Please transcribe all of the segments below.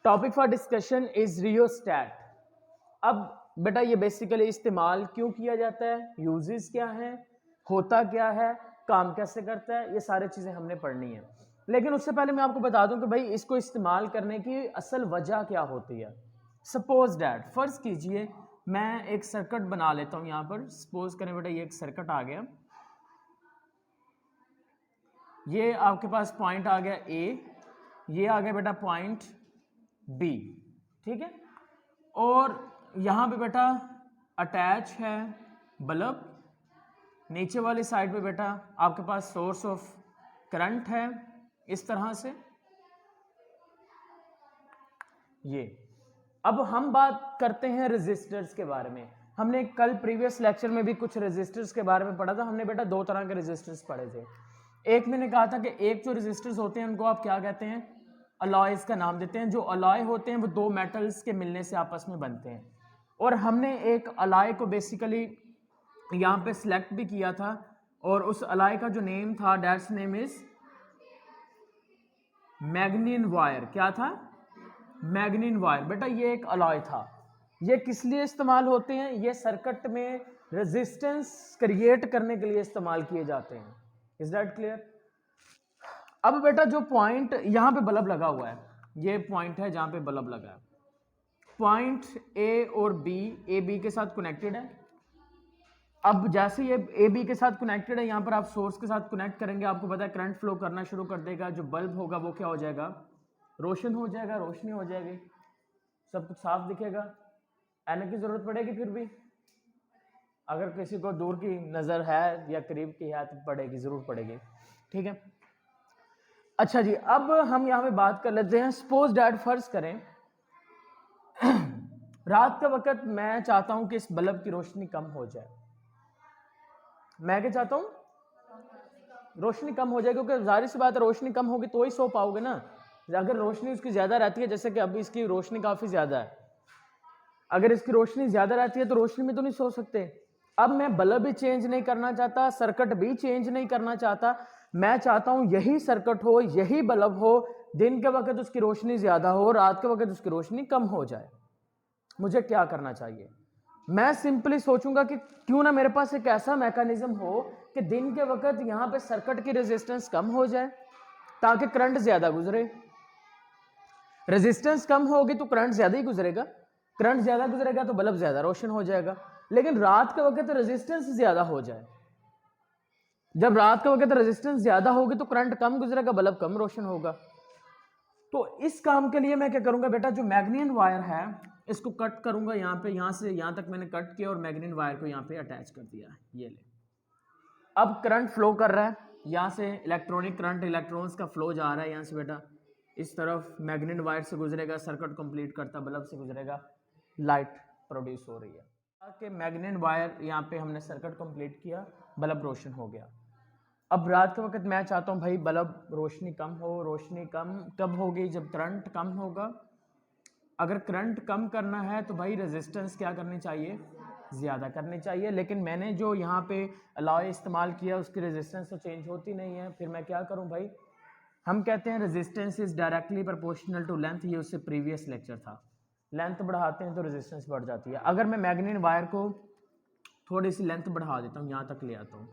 Topic for discussion is rheostat. अब बेटा ये बेसिकली इस्तेमाल क्यों किया जाता है, यूजेस क्या है, होता क्या है, काम कैसे करता है, ये सारी चीजें हमने पढ़नी है। लेकिन उससे पहले मैं आपको बता दूं कि भाई इसको इस्तेमाल करने की असल वजह क्या होती है। सपोज डैट, फर्ज कीजिए मैं एक सर्किट बना लेता हूं। यहां पर सपोज करें बेटा ये एक सर्किट आ गया, ये आपके पास पॉइंट आ गया ए, ये आ गया बेटा पॉइंट बी, ठीक है। और यहां पे बेटा अटैच है बल्ब, नीचे वाली साइड पे बेटा आपके पास सोर्स ऑफ करंट है इस तरह से ये। अब हम बात करते हैं रेजिस्टर्स के बारे में। हमने कल प्रीवियस लेक्चर में भी कुछ रेजिस्टर्स के बारे में पढ़ा था। हमने बेटा दो तरह के रेजिस्टर्स पढ़े थे। एक मैंने कहा था कि एक जो रेजिस्टर्स होते हैं उनको आप क्या कहते हैं, अलॉयज का नाम देते हैं। जो अलॉय होते हैं वो दो मेटल्स के मिलने से आपस में बनते हैं। और हमने एक अलॉय को बेसिकली यहाँ पे सिलेक्ट भी किया था और उस अलॉय का जो नेम था दैट्स नेम इज मैग्नीन वायर। क्या था? मैग्नीन वायर। बेटा ये एक अलॉय था। ये किस लिए इस्तेमाल होते हैं? ये सर्किट में रेजिस्टेंस क्रिएट करने के लिए इस्तेमाल किए जाते हैं। Is that clear? अब बेटा जो पॉइंट यहां पे बल्ब लगा हुआ है, ये पॉइंट है जहां पे बल्ब लगा है। पॉइंट ए और बी, ए बी के साथ कनेक्टेड है। अब जैसे ये ए बी के साथ कनेक्टेड है, यहां पर आप सोर्स के साथ कनेक्ट करेंगे, आपको पता है करंट फ्लो करना शुरू कर देगा। जो बल्ब होगा वो क्या हो जाएगा? रोशन हो जाएगा, रोशनी हो जाएगी, सब कुछ साफ दिखेगा। आने की जरूरत पड़ेगी फिर भी, अगर किसी को दूर की नजर है या करीब की है तो पड़ेगी, जरूर पड़ेगी, ठीक है। अच्छा जी, अब हम यहाँ पे बात कर लेते हैं। सपोज डैट, फर्ज करें रात का वक्त मैं चाहता हूं कि इस बल्ब की रोशनी कम हो जाए। मैं क्या चाहता हूं? रोशनी कम हो जाए, क्योंकि जाहिर सी बात है रोशनी कम होगी तो ही सो पाओगे ना। अगर रोशनी उसकी ज्यादा रहती है, जैसे कि अभी इसकी रोशनी काफी ज्यादा है, अगर इसकी रोशनी ज्यादा रहती है तो रोशनी में तो नहीं सो सकते। अब मैं बल्ब भी चेंज नहीं करना चाहता, सर्किट भी चेंज नहीं करना चाहता। मैं चाहता हूं यही सर्किट हो, यही बल्ब हो, दिन के वक्त उसकी रोशनी ज्यादा हो, रात के वक्त उसकी रोशनी कम हो जाए। मुझे क्या करना चाहिए? मैं सिंपली सोचूंगा कि क्यों ना मेरे पास एक ऐसा मैकेनिज्म हो कि दिन के वक्त यहां पे सर्किट की रेजिस्टेंस कम हो जाए ताकि करंट ज्यादा गुजरे। रेजिस्टेंस कम होगी तो करंट ज्यादा ही गुजरेगा, करंट ज्यादा गुजरेगा तो बल्ब ज्यादा रोशन हो जाएगा। लेकिन रात के वक्त रेजिस्टेंस ज्यादा हो जाए, जब रात के वक्त रेजिस्टेंस ज्यादा होगी तो करंट कम गुजरेगा, बल्ब कम रोशन होगा। तो इस काम के लिए मैं क्या करूंगा बेटा, जो मैग्नीन वायर है इसको कट करूंगा यहाँ पे, यहाँ से यहाँ तक मैंने कट किया और मैग्नीन वायर को यहाँ पे अटैच कर दिया। ये ले, अब करंट फ्लो कर रहा है यहाँ से, इलेक्ट्रॉनिक करंट, इलेक्ट्रॉन्स का फ्लो जा रहा है यहाँ से बेटा इस तरफ, मैग्नीन वायर से गुजरेगा, सर्किट कंप्लीट करता, बल्ब से गुजरेगा, लाइट प्रोड्यूस हो रही है। कि मैग्नीन वायर यहाँ पे हमने सर्किट कंप्लीट किया, बल्ब रोशन हो गया। अब रात के वक्त मैं चाहता हूँ भाई बल्ब रोशनी कम हो। रोशनी कम कब होगी? जब करंट कम होगा। अगर करंट कम करना है तो भाई रेजिस्टेंस क्या करनी चाहिए? ज़्यादा करनी चाहिए। लेकिन मैंने जो यहाँ पे अलॉय इस्तेमाल किया उसकी रेजिस्टेंस तो चेंज होती नहीं है। फिर मैं क्या करूँ भाई? हम कहते हैं resistance is directly proportional to length. ये उससे प्रीवियस लेक्चर था। लेंथ बढ़ाते हैं तो रेजिस्टेंस बढ़ जाती है। अगर मैं मैग्नीन वायर को थोड़ी सी लेंथ बढ़ा देता हूँ, यहाँ तक ले आता हूँ,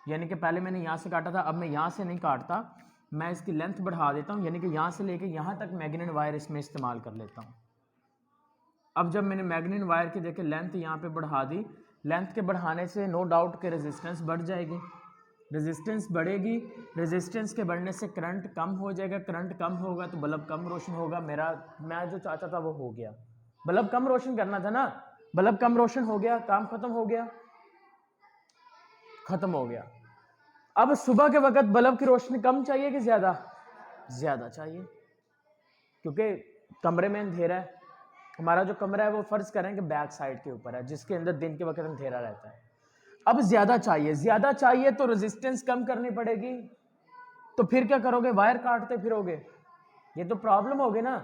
यानी कि पहले मैंने यहाँ से काटा था, अब मैं यहाँ से नहीं काटता, मैं इसकी लेंथ बढ़ा देता हूँ, यानी कि यहाँ से लेके यहाँ तक मैग्नीन वायर इसमें इस्तेमाल कर लेता हूँ। अब जब मैंने मैग्नीन वायर की देखे लेंथ यहाँ पे बढ़ा दी, लेंथ के बढ़ाने से नो डाउट के रेजिस्टेंस बढ़ जाएगी, रेजिस्टेंस बढ़ेगी, रेजिस्टेंस के बढ़ने से करंट कम हो जाएगा, करंट कम होगा तो बल्ब कम रोशन होगा। मैं जो चाहता था वो हो गया। बल्ब कम रोशन करना था ना, बल्ब कम रोशन हो गया, काम खत्म हो गया, खत्म हो गया। अब सुबह के वक्त बल्ब की रोशनी कम चाहिए कि ज्यादा? ज्यादा चाहिए, क्योंकि कमरे में अंधेरा है। हमारा जो कमरा है वो फर्ज करें कि बैक साइड के ऊपर है, जिसके अंदर दिन के वक्त अंधेरा रहता है। अब ज्यादा चाहिए, ज्यादा चाहिए तो रेजिस्टेंस कम करनी पड़ेगी। तो फिर क्या करोगे? वायर काटते फिरोगे। ये तो प्रॉब्लम होगी ना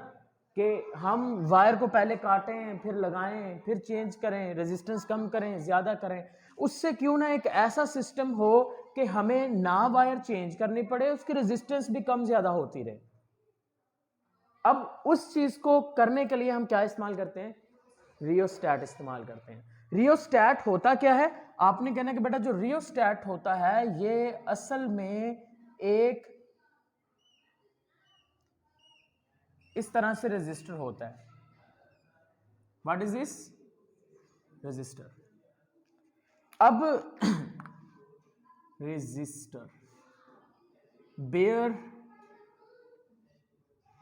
कि हम वायर को पहले काटें, फिर लगाएं, फिर चेंज करें, रेजिस्टेंस कम करें, ज्यादा करें। उससे क्यों ना एक ऐसा सिस्टम हो कि हमें ना वायर चेंज करनी पड़े, उसकी रेजिस्टेंस भी कम ज्यादा होती रहे। अब उस चीज को करने के लिए हम क्या इस्तेमाल करते हैं? रियोस्टैट इस्तेमाल करते हैं। रियोस्टैट होता क्या है? आपने कहना कि बेटा जो रियोस्टैट होता है ये असल में एक इस तरह से रेजिस्टर होता है। What is this? रेजिस्टर। अब रेजिस्टर बेयर,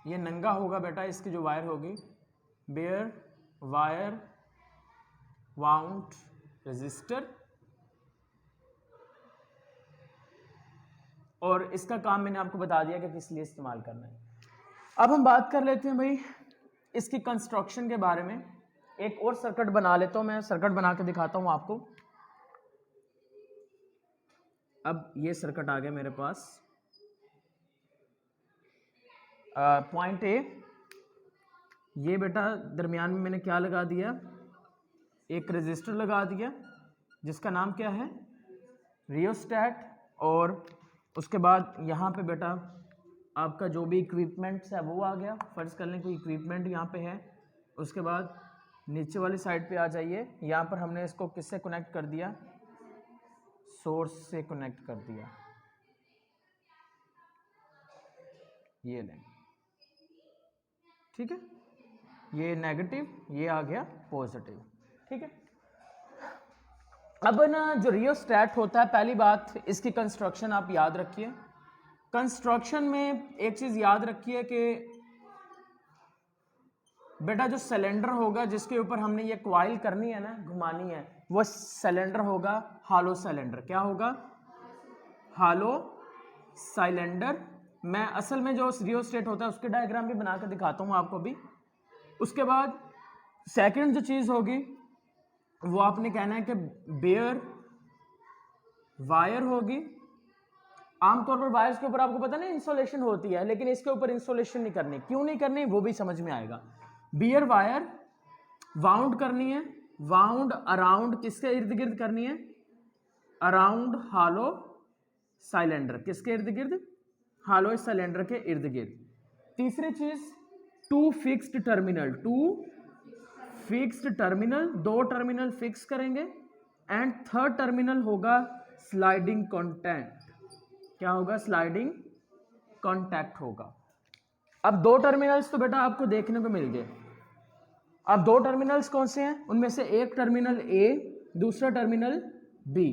ये नंगा होगा बेटा, इसकी जो वायर होगी बेयर वायर वाउंड रेजिस्टर, और इसका काम मैंने आपको बता दिया कि किस लिए इस्तेमाल करना है। अब हम बात कर लेते हैं भाई इसकी कंस्ट्रक्शन के बारे में। एक और सर्किट बना लेता हूं, मैं सर्किट बना के दिखाता हूं आपको। अब ये सर्किट आ गया मेरे पास। पॉइंट ए, ये बेटा दरमियान में मैंने क्या लगा दिया? एक रेजिस्टर लगा दिया जिसका नाम क्या है? रियोस्टैट। और उसके बाद यहाँ पे बेटा आपका जो भी इक्विपमेंट्स है वो आ गया। फर्ज कर लें कोई इक्विपमेंट यहाँ पे है। उसके बाद नीचे वाली साइड पे आ जाइए, यहाँ पर हमने इसको किससे कनेक्ट कर दिया? सोर्स से कनेक्ट कर दिया। ये लें, ठीक है, ये नेगेटिव, ये आ गया पॉजिटिव, ठीक है। अब ना जो रियोस्टैट होता है, पहली बात इसकी कंस्ट्रक्शन आप याद रखिए। कंस्ट्रक्शन में एक चीज याद रखिए कि बेटा जो सिलेंडर होगा जिसके ऊपर हमने ये क्वाइल करनी है ना, घुमानी है, वो सिलेंडर होगा हालो सिलेंडर। क्या होगा? हालो सिलेंडर। मैं असल में जो रियोस्टेट होता है उसके डायग्राम भी बना कर दिखाता हूँ आपको भी। उसके बाद सेकंड जो चीज होगी वो आपने कहना है कि बेयर वायर होगी। आमतौर पर वायर्स के ऊपर आपको पता नहीं इंसुलेशन होती है, लेकिन इसके ऊपर इंसुलेशन नहीं करनी। क्यों नहीं करनी वो भी समझ में आएगा। बियर वायर वाउंड करनी है, वाउंड अराउंड किसके इर्द गिर्द करनी है? अराउंड हालो सिलेंडर। किसके इर्द गिर्द? हालो सिलेंडर के इर्द गिर्द। तीसरी चीज two fixed terminal, two fixed terminal, दो टर्मिनल फिक्स करेंगे। एंड थर्ड टर्मिनल होगा स्लाइडिंग कॉन्टैक्ट। क्या होगा? स्लाइडिंग कॉन्टैक्ट होगा। अब दो टर्मिनल्स तो बेटा आपको देखने को मिल गए। अब दो टर्मिनल्स कौन से हैं? उनमें से एक टर्मिनल ए, दूसरा टर्मिनल बी।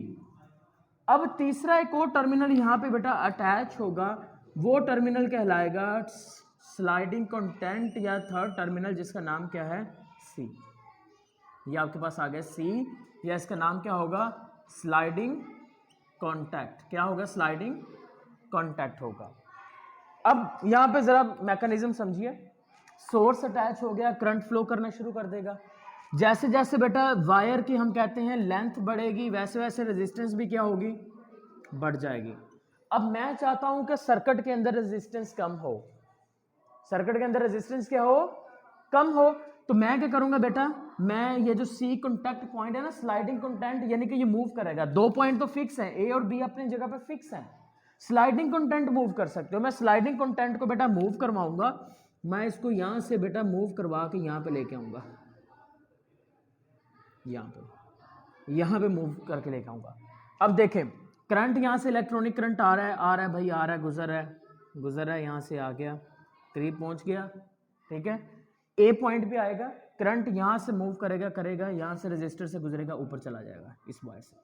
अब तीसरा एक और टर्मिनल यहां पे बेटा अटैच होगा, वो टर्मिनल कहलाएगा स्लाइडिंग कॉन्टैक्ट या थर्ड टर्मिनल, जिसका नाम क्या है? सी। ये आपके पास आ गया सी, या इसका नाम क्या होगा? Sliding contact. क्या होगा? स्लाइडिंग कॉन्टैक्ट होगा। अब यहां पे जरा मैकेनिज्म समझिए। सोर्स अटैच हो गया, करंट फ्लो करना शुरू कर देगा। जैसे जैसे बेटा वायर की हम कहते हैं लेंथ बढ़ेगी, वैसे वैसे रेजिस्टेंस भी क्या होगी? बढ़ जाएगी। अब मैं चाहता हूं कि सर्किट के अंदर रेजिस्टेंस कम हो। सर्किट के अंदर रेजिस्टेंस क्या हो? कम हो। तो मैं क्या करूंगा बेटा? मैं ये जो सी कॉन्टैक्ट पॉइंट है ना, स्लाइडिंग कॉन्टैक्ट, यानी कि ये मूव करेगा। दो पॉइंट तो फिक्स है, ए और बी अपनी जगह पे फिक्स है। स्लाइडिंग कॉन्टैक्ट मूव कर सकते हो। मैं स्लाइडिंग कॉन्टैक्ट को बेटा मूव करवाऊंगा। मैं इसको यहां से बेटा मूव करवा के यहां पे लेके आऊंगा, यहां पे मूव करके लेके आऊंगा। अब देखें करंट यहां से इलेक्ट्रॉनिक करंट आ रहा है, आ रहा है भाई, आ रहा है, गुजर रहा है, यहां से आ गया, करीब पहुंच गया, ठीक है। ए पॉइंट पे आएगा, करंट यहां से मूव करेगा, यहां से रेजिस्टर से गुजरेगा, ऊपर चला जाएगा, इस वायर से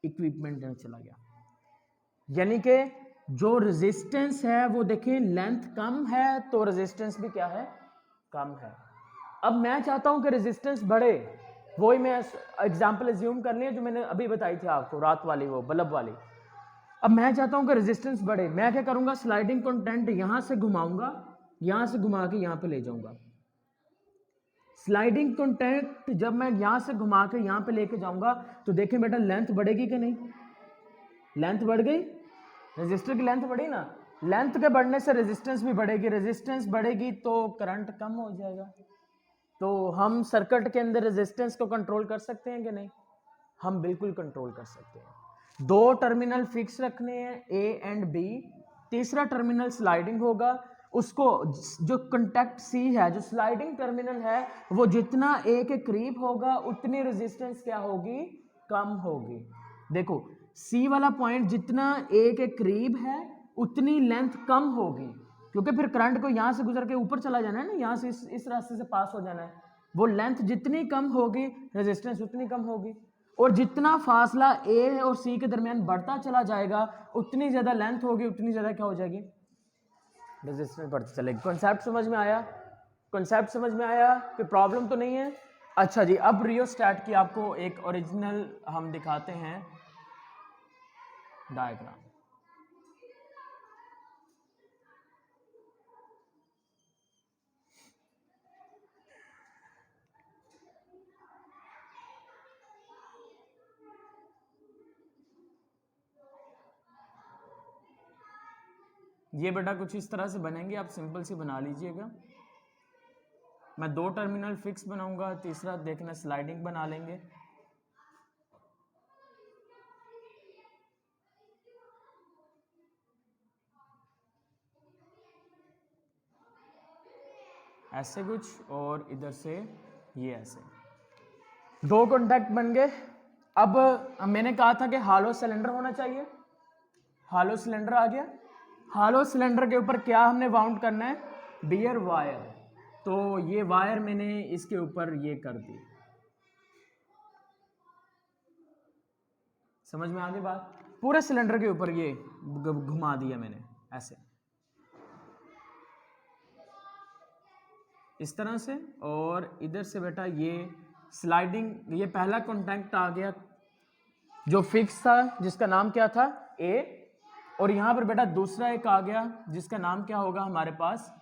इक्विपमेंट में चला गया। यानी कि जो रेजिस्टेंस है वो देखिए लेंथ कम है तो रेजिस्टेंस भी क्या है? कम है। अब मैं चाहता हूं कि रेजिस्टेंस बढ़े, वही मैं एग्जांपल एज्यूम कर लिया जो मैंने अभी बताई थी आपको, रात वाली, वो बल्ब वाली। अब मैं चाहता हूं कि रेजिस्टेंस बढ़े, मैं क्या करूंगा? स्लाइडिंग कॉन्टैक्ट यहां से घुमाऊंगा, यहां से घुमा के यहां पे ले जाऊंगा। स्लाइडिंग कॉन्टैक्ट जब मैं यहां से घुमा के यहां पे लेके जाऊंगा तो देखें बेटा लेंथ बढ़ेगी कि नहीं? लेंथ बढ़ गई, रेजिस्टर की लेंथ बढ़ी ना। लेंथ के बढ़ने से रेजिस्टेंस भी बढ़ेगी, रेजिस्टेंस बढ़ेगी तो करंट कम हो जाएगा। तो हम सर्किट के अंदर रेजिस्टेंस को कंट्रोल कर सकते हैं कि नहीं? हम बिल्कुल कंट्रोल कर सकते हैं। दो टर्मिनल फिक्स रखने हैं, ए एंड बी। तीसरा टर्मिनल स्लाइडिंग होगा, उसको जो कंटेक्ट सी है, जो स्लाइडिंग टर्मिनल है, वो जितना ए के करीब होगा उतनी रेजिस्टेंस क्या होगी, कम होगी। देखो सी वाला पॉइंट जितना ए के करीब है उतनी लेंथ कम होगी, क्योंकि फिर करंट को यहां से गुजर के ऊपर चला जाना है ना, यहां से इस रास्ते से पास हो जाना है। वो लेंथ जितनी कम होगी रेजिस्टेंस उतनी कम होगी, और जितना फासला ए और सी के दरमियान बढ़ता चला जाएगा उतनी ज्यादा लेंथ होगी, उतनी ज्यादा क्या हो जाएगी, रेजिस्टेंस बढ़ती चलेगी। कॉन्सेप्ट समझ में आया? कॉन्सेप्ट समझ में आया? कोई प्रॉब्लम तो नहीं है? अच्छा जी, अब रियोस्टैट की आपको एक ओरिजिनल हम दिखाते हैं डायग्राम। ये बेटा कुछ इस तरह से बनेंगे, आप सिंपल सी बना लीजिएगा। मैं 2 टर्मिनल फिक्स बनाऊंगा, तीसरा देखना स्लाइडिंग बना लेंगे। ऐसे कुछ, और इधर से ये ऐसे 2 कॉन्टैक्ट बन गए। अब मैंने कहा था कि हालो सिलेंडर होना चाहिए, हालो सिलेंडर आ गया। हालो सिलेंडर के ऊपर क्या हमने वाउंड करना है, बियर वायर। तो ये वायर मैंने इसके ऊपर ये कर दी, समझ में आ गई बात? पूरे सिलेंडर के ऊपर ये घुमा दिया मैंने ऐसे इस तरह से, और इधर से बेटा ये स्लाइडिंग, ये पहला कॉन्टैक्ट आ गया जो फिक्स था, जिसका नाम क्या था, ए, और यहां पर बेटा दूसरा एक आ गया जिसका नाम क्या होगा हमारे पास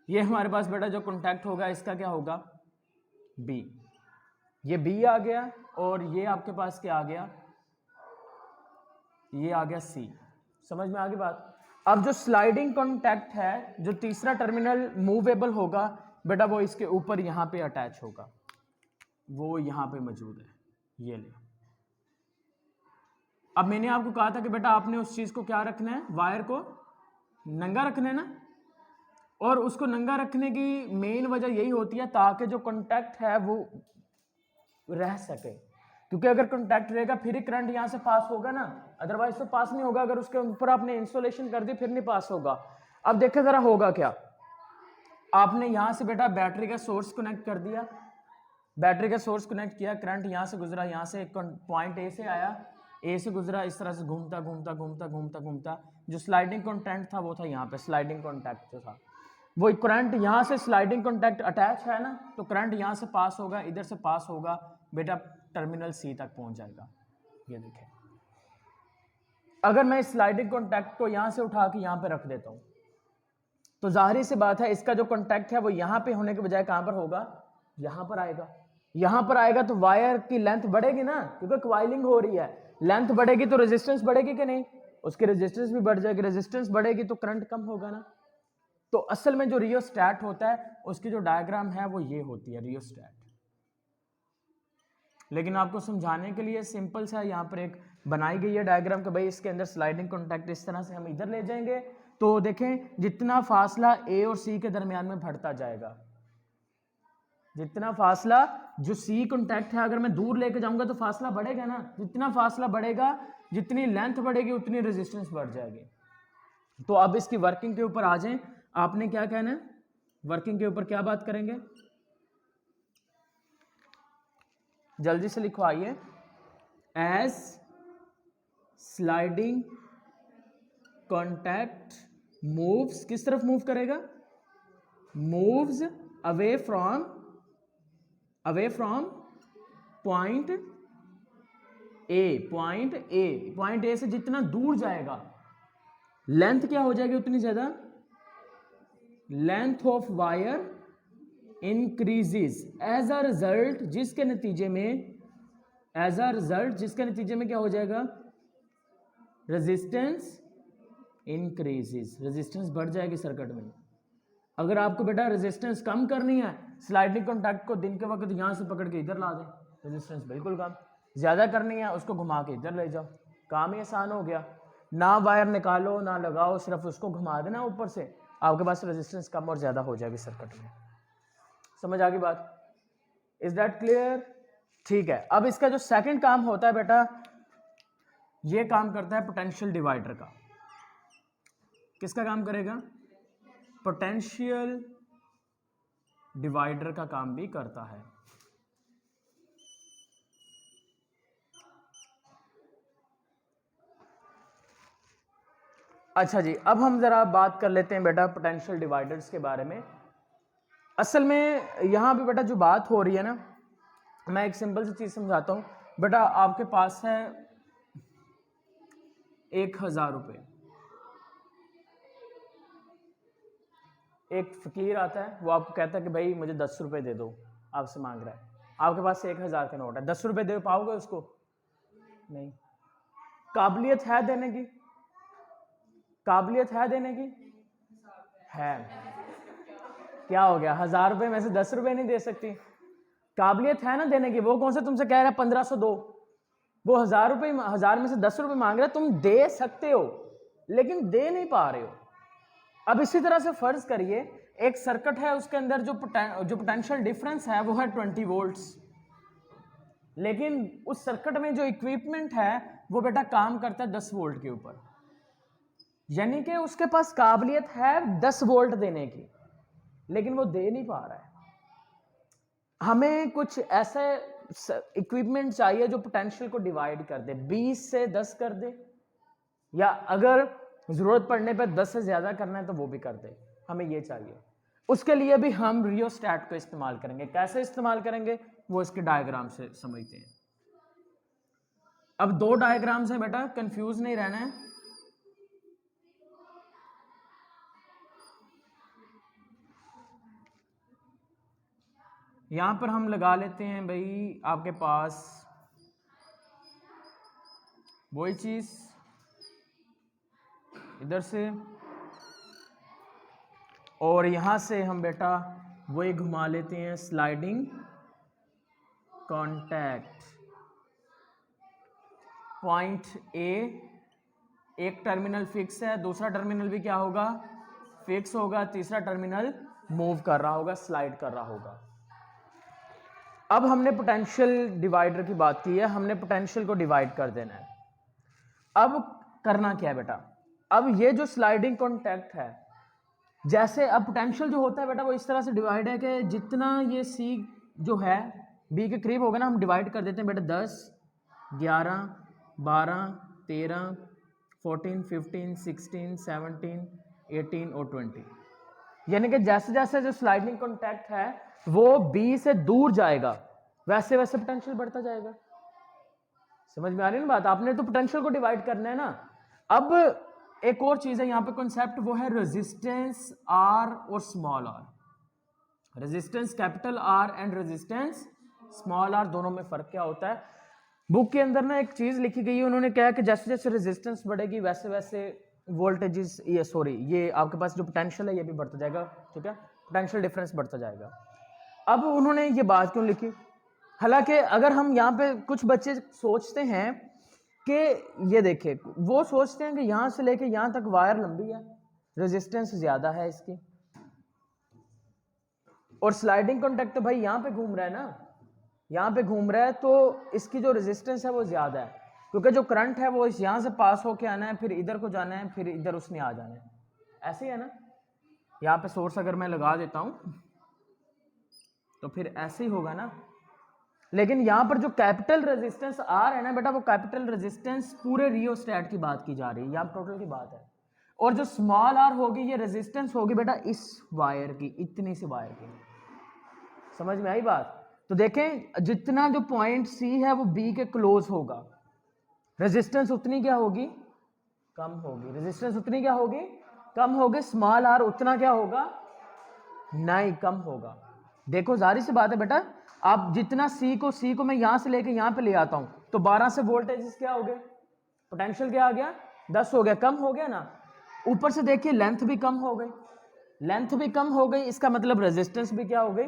ये हमारे पास बेटा जो कॉन्टैक्ट होगा इसका क्या होगा, बी। ये बी आ गया, और ये आपके पास क्या आ गया, ये आ गया सी। समझ में आ गई बात? अब जो स्लाइडिंग कॉन्टैक्ट है, जो तीसरा टर्मिनल मूवेबल होगा बेटा, वो इसके ऊपर यहां पे अटैच होगा, वो यहां पे मौजूद है, ये ले। अब मैंने आपको कहा था कि बेटा आपने उस चीज को क्या रखना है, वायर को नंगा रखना है ना, और उसको नंगा रखने की मेन वजह यही होती है ताकि जो कॉन्टैक्ट है वो रह सके, क्योंकि अगर कॉन्टैक्ट रहेगा फिर ही करंट यहां से पास होगा ना, अदरवाइज तो पास नहीं होगा। अगर उसके ऊपर आपने इंसुलेशन कर दी फिर नहीं पास होगा। अब देखे जरा होगा क्या, आपने यहां से बेटा बैटरी का सोर्स कनेक्ट कर दिया, बैटरी का सोर्स कनेक्ट किया, करंट यहां से गुजरा, यहां से पॉइंट ए से आया, ए से गुजरा, इस तरह से घूमता घूमता घूमता घूमता घूमता, जो स्लाइडिंग कॉन्टैक्ट था वो था यहाँ पे, स्लाइडिंग कॉन्टैक्ट जो था वो करंट यहाँ से, स्लाइडिंग कॉन्टैक्ट अटैच है ना, तो करंट यहाँ से पास होगा, इधर से पास होगा बेटा, टर्मिनल सी तक पहुंच जाएगा। ये देखें, अगर मैं स्लाइडिंग कॉन्टैक्ट को यहाँ से उठा के यहाँ पे रख देता हूँ तो जाहिर सी बात है इसका जो कॉन्टैक्ट है वो यहाँ पे होने के बजाय कहाँ पर होगा, यहाँ पर आएगा। यहाँ पर आएगा तो वायर की लेंथ बढ़ेगी ना, क्योंकि क्वाइलिंग हो रही है, लेंथ बढ़ेगी तो रेजिस्टेंस बढ़ेगी कि नहीं, उसकी रेजिस्टेंस भी बढ़ जाएगी, रेजिस्टेंस बढ़ेगी तो करंट कम होगा ना। तो असल में जो रियोस्टैट होता है उसकी जो डायग्राम है वो ये होती है, रियोस्टैट। लेकिन आपको समझाने के लिए सिंपल सा यहाँ पर एक बनाई गई है डायग्राम कि भाई इसके अंदर स्लाइडिंग कॉन्टैक्ट इस तरह से हम इधर ले जाएंगे, तो देखें जितना फासला ए और सी के दरमियान में बढ़ता जाएगा, जितना फासला जो सी कॉन्टैक्ट है अगर मैं दूर लेके जाऊंगा तो फासला बढ़ेगा ना, जितना फासला बढ़ेगा, जितनी लेंथ बढ़ेगी उतनी रेजिस्टेंस बढ़ जाएगी। तो अब इसकी वर्किंग के ऊपर आ जाएं, आपने क्या कहना है, वर्किंग के ऊपर क्या बात करेंगे, जल्दी से लिखवाइए। एज स्लाइडिंग कॉन्टैक्ट मूव्स, किस तरफ मूव करेगा, moves away from point A, point A से जितना दूर जाएगा लेंथ क्या हो जाएगी उतनी ज्यादा, length of wire increases, as a result जिसके नतीजे में क्या हो जाएगा, रेजिस्टेंस इंक्रीजेस, रेजिस्टेंस बढ़ जाएगी सर्किट में। अगर आपको बेटा रेजिस्टेंस कम करनी है, स्लाइडिंग कॉन्टैक्ट को दिन के वक्त यहां से पकड़ के इधर ला दें, रेजिस्टेंस बिल्कुल कम। ज्यादा करनी है उसको घुमा के इधर ले जाओ, काम ही आसान हो गया, ना वायर निकालो ना लगाओ, सिर्फ उसको घुमा देना ऊपर से, आपके पास रेजिस्टेंस कम और ज़्यादा हो जाएगी सर्किट में। समझ आ गई बात? Is that clear? ठीक है, अब इसका जो सेकंड काम होता है बेटा, ये काम करता है पोटेंशियल डिवाइडर का। किसका काम करेगा? पोटेंशियल डिवाइडर का काम भी करता है। अच्छा जी, अब हम जरा बात कर लेते हैं बेटा पोटेंशियल डिवाइडर्स के बारे में। असल में यहां पे बेटा जो बात हो रही है ना, मैं एक सिंपल सी चीज समझाता हूं बेटा। आपके पास है 1000 रुपये, एक फकीर आता है, वो आपको कहता है कि भाई मुझे 10 रुपये दे दो, आपसे मांग रहा है, आपके पास 1000 का नोट है, 10 रुपये दे पाओगे उसको? नहीं। काबिलियत है देने की? काबिलियत है देने की? है। क्या हो गया, 1000 रुपये में से 10 रुपये नहीं दे सकती? काबिलियत है ना देने की। वो कौन सा तुमसे कह रहा है 1500 दो, वो 1000 रुपये, 1000 में से 10 रुपये मांग रहा है, तुम दे सकते हो लेकिन दे नहीं पा रहे हो। अब इसी तरह से फर्ज करिए एक सर्किट है, उसके अंदर जो पोटेंशियल डिफरेंस है वो है 20 वोल्ट्स, लेकिन उस सर्किट में जो इक्विपमेंट है वो बेटा काम करता है 10 वोल्ट के ऊपर, यानी कि उसके पास काबिलियत है 10 वोल्ट देने की, लेकिन वो दे नहीं पा रहा है। हमें कुछ ऐसे इक्विपमेंट चाहिए जो पोटेंशियल को डिवाइड कर दे, 20 से 10 कर दे, या अगर जरूरत पड़ने पर 10 से ज्यादा करना है तो वो भी कर दे, हमें ये चाहिए। उसके लिए भी हम रियोस्टैट को इस्तेमाल करेंगे। कैसे इस्तेमाल करेंगे वो इसके डायग्राम से समझते हैं। अब 2 डायग्राम्स हैं बेटा, कंफ्यूज नहीं रहना है। यहां पर हम लगा लेते हैं भाई, आपके पास वही चीज इधर से, और यहां से हम बेटा वही घुमा लेते हैं स्लाइडिंग कॉन्टैक्ट। पॉइंट ए, एक टर्मिनल फिक्स है, दूसरा टर्मिनल भी क्या होगा? फिक्स होगा, तीसरा टर्मिनल मूव कर रहा होगा, स्लाइड कर रहा होगा। अब हमने पोटेंशियल डिवाइडर की बात की है, हमने पोटेंशियल को डिवाइड कर देना है। अब करना क्या है बेटा? अब ये जो स्लाइडिंग कॉन्टैक्ट है, जैसे अब पोटेंशियल जो होता है बेटा वो इस तरह से डिवाइड है कि जितना ये सी जो है बी के करीब होगा ना, हम डिवाइड कर देते हैं बेटा 10, 11, 12, 13, 14, 15, 16, 17, 18 और 20, यानी कि जैसे जैसे जो स्लाइडिंग कॉन्टैक्ट है वो बी से दूर जाएगा वैसे वैसे पोटेंशियल बढ़ता जाएगा। समझ में आ रही है ना बात? आपने तो पोटेंशियल को डिवाइड करना है ना। अब एक और चीज है यहाँ पे कॉन्सेप्ट, वो है रेजिस्टेंस आर और small R. Resistance capital R and resistance small R, दोनों में फर्क क्या होता है? बुक के अंदर ना एक चीज लिखी गई है, उन्होंने कहा कि जैसे जैसे रेजिस्टेंस बढ़ेगी वैसे वैसे वोल्टेजेस, ये सॉरी ये आपके पास जो पोटेंशियल है ये भी बढ़ता जाएगा, ठीक है, पोटेंशियल डिफरेंस बढ़ता जाएगा। अब उन्होंने ये बात क्यों लिखी? हालांकि अगर हम यहाँ पे कुछ बच्चे सोचते हैं कि ये देखे, वो सोचते हैं कि यहाँ से लेके यहाँ तक वायर लंबी है, रेजिस्टेंस ज्यादा है इसकी, और स्लाइडिंग कॉन्टैक्ट तो भाई यहाँ पे घूम रहा है ना, यहाँ पे घूम रहा है, तो इसकी जो रेजिस्टेंस है वो ज्यादा है, क्योंकि जो करंट है वो इस यहाँ से पास होके आना है, फिर इधर को जाना है, फिर इधर उसने आ जाना है, ऐसे ही है ना। यहाँ पे सोर्स अगर मैं लगा देता हूँ तो फिर ऐसे ही होगा ना। लेकिन यहाँ पर जो कैपिटल रेजिस्टेंस आर है ना बेटा, वो कैपिटल रेजिस्टेंस पूरे रियोस्टैट की बात की जा रही है, यहाँ टोटल की बात है। और जो स्मॉल आर होगी ये रेजिस्टेंस होगी बेटा इस वायर की, इतनी सी वायर की। समझ में आई बात? तो देखें जितना जो पॉइंट सी है वो बी के क्लोज होगा, रेजिस्टेंस उतनी क्या होगी? कम होगी। रेजिस्टेंस उतनी क्या होगी? कम होगी। स्मॉल आर उतना क्या होगा? नहीं, कम होगा। देखो जाहिर सी बात है बेटा, आप जितना सी को मैं यहां से लेके यहां पे ले आता हूं तो 12 से वोल्टेज क्या हो गए? पोटेंशियल क्या आ गया? 10 हो गया, कम हो गया ना। ऊपर से देखिए लेंथ भी कम हो गई, लेंथ भी कम हो गई, इसका मतलब रेजिस्टेंस भी क्या हो गई?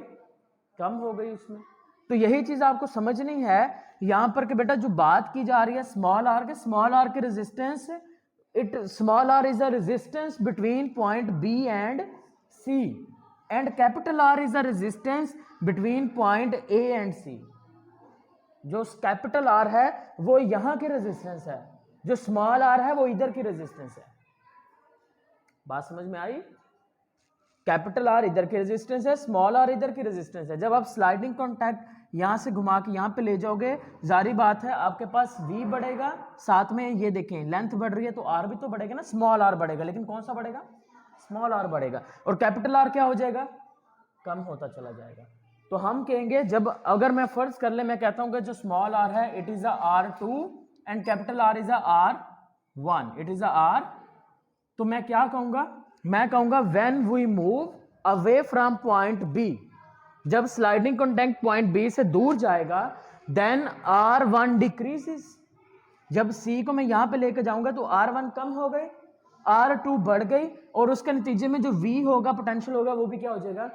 कम हो गई उसमें। तो यही चीज आपको समझनी है यहां पर कि बेटा जो बात की जा रही है स्मॉल आर के resistance, small R is a resistance between point B and C, and capital R is a resistance between point A and C. जो कैपिटल आर है वो यहां की रेजिस्टेंस है, जो स्मॉल आर है वो इधर की रेजिस्टेंस है। बात समझ में आई? कैपिटल आर इधर की रेजिस्टेंस है, स्मॉल आर इधर की रेजिस्टेंस है। जब आप स्लाइडिंग कॉन्टैक्ट यहां से घुमा के यहां पे ले जाओगे, जारी बात है आपके पास V बढ़ेगा, साथ में ये देखें लेंथ बढ़ रही है तो R भी तो बढ़ेगा ना, स्मॉल r बढ़ेगा, लेकिन कौन सा बढ़ेगा? स्मॉल r बढ़ेगा। और कैपिटल R क्या हो जाएगा? कम होता चला जाएगा। तो हम कहेंगे जब अगर मैं फर्ज कर ले मैं कहता हूं कि जो स्मॉल r है it is a R2 and capital R is a R1, it is a R, तो मैं क्या कहूंगा? मैं कहूंगा when we move away from point B, जब स्लाइडिंग कॉन्टैक्ट पॉइंट बी से दूर जाएगा, देन R1 डिक्रीजेस। जब C को मैं यहां पे लेकर जाऊंगा तो R1 कम हो गए, R2 बढ़ गई, और उसके नतीजे में जो V होगा, पोटेंशियल होगा, वो भी क्या हो जाएगा?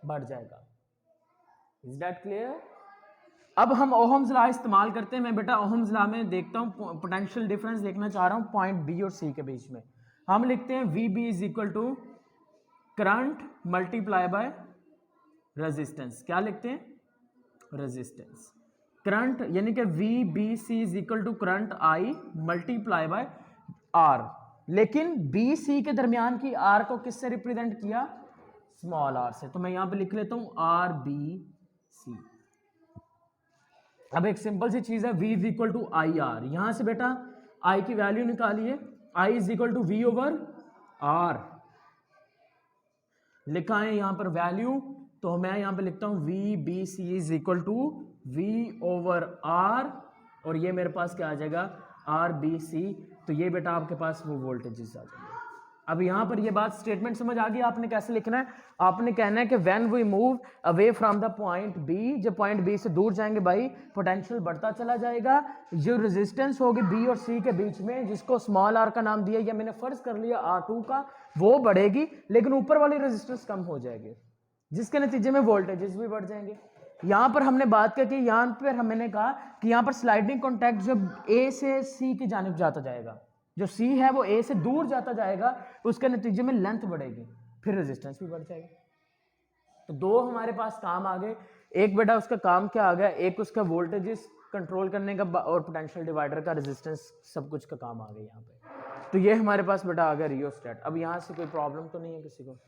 बढ़ जाएगा। Is that clear? अब हम ओहम्स लॉ इस्तेमाल करते हैं। मैं बेटा ओहम्स लॉ में देखता हूं, पोटेंशियल डिफरेंस देखना चाह रहा हूं पॉइंट बी और सी के बीच में। हम लिखते हैं VB is equal to current multiply by resistance. क्या लिखते हैं? रेजिस्टेंस। करंट यानी कि VBC is equal to current I multiply by R, लेकिन BC के दरमियान की R को किससे रिप्रेजेंट किया? स्मॉल r से। तो मैं यहां पे लिख लेता हूं RBC। अब एक सिंपल सी चीज है, V is equal to IR, यहां से बेटा I की वैल्यू निकालिए, I is equal to V over R, लिखा है यहां पर वैल्यू, तो मैं यहां पे लिखता हूं VBC is equal to V over R, और ये मेरे पास क्या आ जाएगा? RBC। तो ये बेटा आपके पास वो वोल्टेजेस आ जाएंगे। अब यहां पर ये बात स्टेटमेंट समझ आ गई? आपने कैसे लिखना है? आपने कहना है कि when we move away from the point B, जब पॉइंट बी से दूर जाएंगे भाई, पोटेंशियल बढ़ता चला जाएगा। जो रेजिस्टेंस होगी बी और सी के बीच में, जिसको स्मॉल आर का नाम दिया या मैंने फर्ज कर लिया R2 का, वो बढ़ेगी, लेकिन ऊपर वाली रेजिस्टेंस कम हो जाएगी, जिसके नतीजे में वोल्टेजेस भी बढ़ जाएंगे। यहां पर हमने बात की कि यहां पर हमने कहा कि यहां पर स्लाइडिंग कॉन्टैक्ट जब ए से सी की जानिब जाता जाएगा, जो सी है वो ए से दूर जाता जाएगा, उसके नतीजे में लेंथ बढ़ेगी, फिर रेजिस्टेंस भी बढ़ जाएगी। तो दो हमारे पास काम आ गए। एक बेटा उसका काम क्या आ गया? एक उसका वोल्टेजेस कंट्रोल करने का और पोटेंशियल डिवाइडर का रेजिस्टेंस, सब कुछ का काम आ गया यहाँ पे। तो ये हमारे पास बेटा आ गया रियोस्टेट। अब यहाँ से कोई प्रॉब्लम तो नहीं है किसी को?